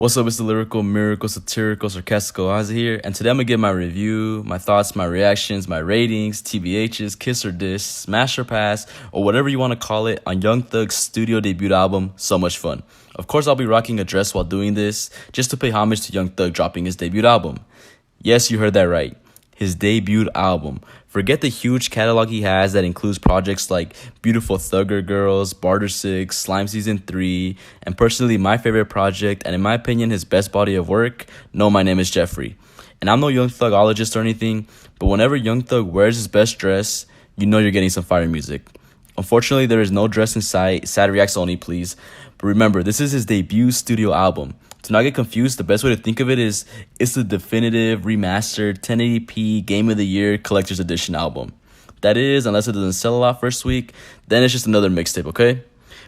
What's up? It's the lyrical, miracle, satirical, sarcastical Ozzy here, and today I'm gonna give my review, my thoughts, my reactions, my ratings, TBHs, kiss or diss, smash or pass, or whatever you want to call it on Young Thug's studio debut album, So Much Fun. Of course, I'll be rocking a dress while doing this, just to pay homage to Young Thug dropping his debut album. Yes, you heard that right. His debut album. Forget the huge catalog he has that includes projects like Beautiful Thugger Girls, Barter 6, Slime Season 3, and personally my favorite project, and in my opinion his best body of work, No, My Name is Jeffrey. And I'm no Young Thugologist or anything, but whenever Young Thug wears his best dress, you know you're getting some fire music. Unfortunately, there is no dress in sight, sad reacts only please. But remember, this is his debut studio album. To not get confused, the best way to think of it is it's the definitive, remastered, 1080p Game of the Year Collector's Edition album. That is, unless it doesn't sell a lot first week, then it's just another mixtape, okay?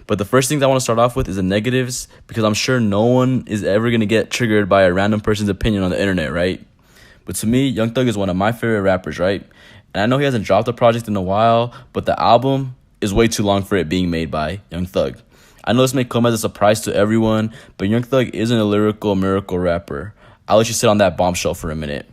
But the first thing I want to start off with is the negatives, because I'm sure no one is ever going to get triggered by a random person's opinion on the internet, right? But to me, Young Thug is one of my favorite rappers, right? And I know he hasn't dropped a project in a while, but the album is way too long for it being made by Young Thug. I know this may come as a surprise to everyone, but Young Thug isn't a lyrical miracle rapper. I'll let you sit on that bombshell for a minute.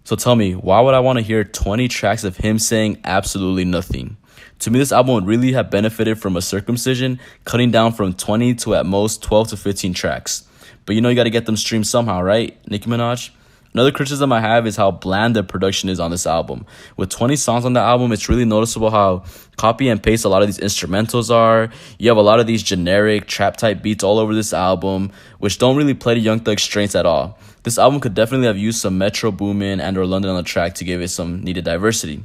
So tell me, why would I want to hear 20 tracks of him saying absolutely nothing? To me, this album would really have benefited from a circumcision, cutting down from 20 to at most 12 to 15 tracks. But you know you got to get them streamed somehow, right, Nicki Minaj? Another criticism I have is how bland the production is on this album. With 20 songs on the album, it's really noticeable how copy and paste a lot of these instrumentals are. You have a lot of these generic trap type beats all over this album, which don't really play to Young Thug's strengths at all. This album could definitely have used some Metro Boomin and or London on the track to give it some needed diversity.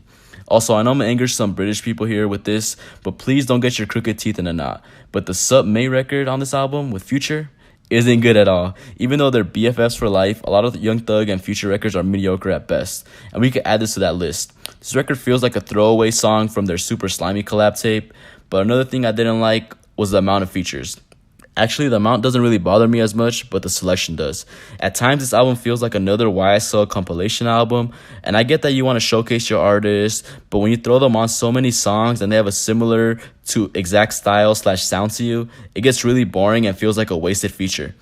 Also, I know I'm gonna anger some British people here with this, but please don't get your crooked teeth in a knot. But the Sup May record on this album with Future isn't good at all. Even though they're BFFs for life, a lot of the Young Thug and Future records are mediocre at best, and we could add this to that list. This record feels like a throwaway song from their Super Slimy collab tape, but another thing I didn't like was the amount of features. Actually, the amount doesn't really bother me as much, but the selection does. At times, this album feels like another YSL compilation album, and I get that you want to showcase your artist, but when you throw them on so many songs and they have a similar to exact style / sound to you, it gets really boring and feels like a wasted feature.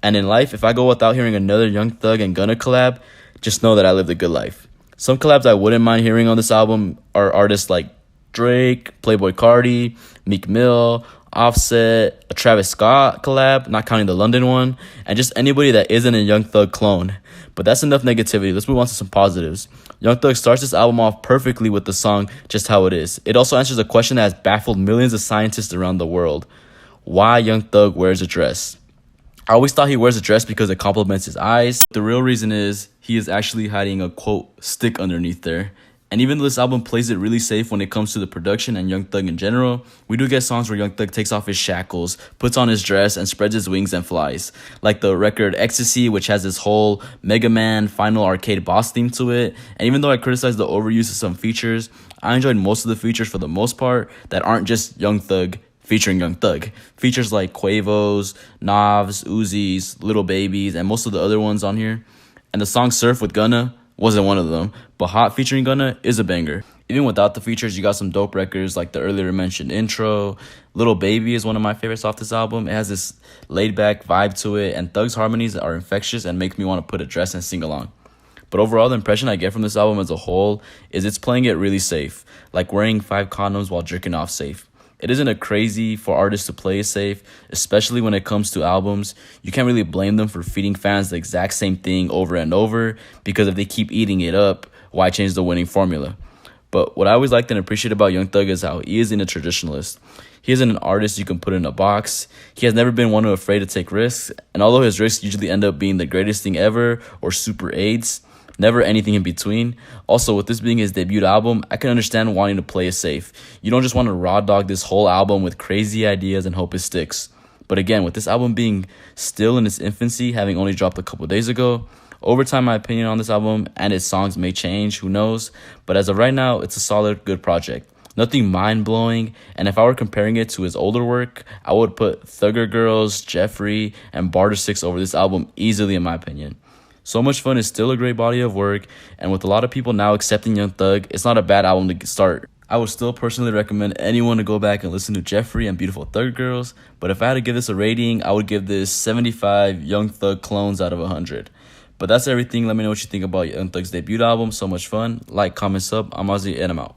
And in life, if I go without hearing another Young Thug and Gunna collab, just know that I lived a good life. Some collabs I wouldn't mind hearing on this album are artists like Drake, Playboi Carti, Meek Mill, Offset, a Travis Scott collab, not counting the London one, and just anybody that isn't a Young Thug clone. But that's enough negativity. Let's move on to some positives. Young Thug starts this album off perfectly with the song Just How It Is. It also answers a question that has baffled millions of scientists around the world. Why Young Thug wears a dress? I always thought he wears a dress because it complements his eyes. The real reason is he is actually hiding a, quote, stick underneath there. And even though this album plays it really safe when it comes to the production and Young Thug in general, we do get songs where Young Thug takes off his shackles, puts on his dress, and spreads his wings and flies. Like the record Ecstasy, which has this whole Mega Man Final Arcade boss theme to it. And even though I criticize the overuse of some features, I enjoyed most of the features for the most part that aren't just Young Thug featuring Young Thug. Features like Quavos, Navs, Uzis, Little Babies, and most of the other ones on here. And the song Surf with Gunna wasn't one of them, but Hot featuring Gunna is a banger. Even without the features, you got some dope records like the earlier mentioned Intro. Little Baby is one of my favorites off this album. It has this laid-back vibe to it, and Thug's harmonies are infectious and make me want to put a dress and sing along. But overall, the impression I get from this album as a whole is it's playing it really safe, like wearing 5 condoms while jerking off safe. It isn't a crazy for artists to play it safe, especially when it comes to albums. You can't really blame them for feeding fans the exact same thing over and over, because if they keep eating it up, why change the winning formula? But what I always liked and appreciate about Young Thug is how he isn't a traditionalist. He isn't an artist you can put in a box. He has never been one who afraid to take risks, and although his risks usually end up being the greatest thing ever or super AIDS, never anything in between. Also, with this being his debut album, I can understand wanting to play it safe. You don't just want to raw dog this whole album with crazy ideas and hope it sticks. But again, with this album being still in its infancy, having only dropped a couple days ago, over time my opinion on this album and its songs may change, who knows. But as of right now, it's a solid, good project. Nothing mind-blowing, and if I were comparing it to his older work, I would put Thugger Girls, Jeffrey, and Barter 6 over this album easily in my opinion. So Much Fun is still a great body of work, and with a lot of people now accepting Young Thug, it's not a bad album to start I would still personally recommend anyone to go back and listen to Jeffrey and Beautiful Thug Girls, but if I had to give this a rating, I would give this 75 Young Thug clones out of 100. But that's everything. Let me know what you think about Young Thug's debut album. So much fun. Like, comment, sub. I'm Ozzy, and I'm out.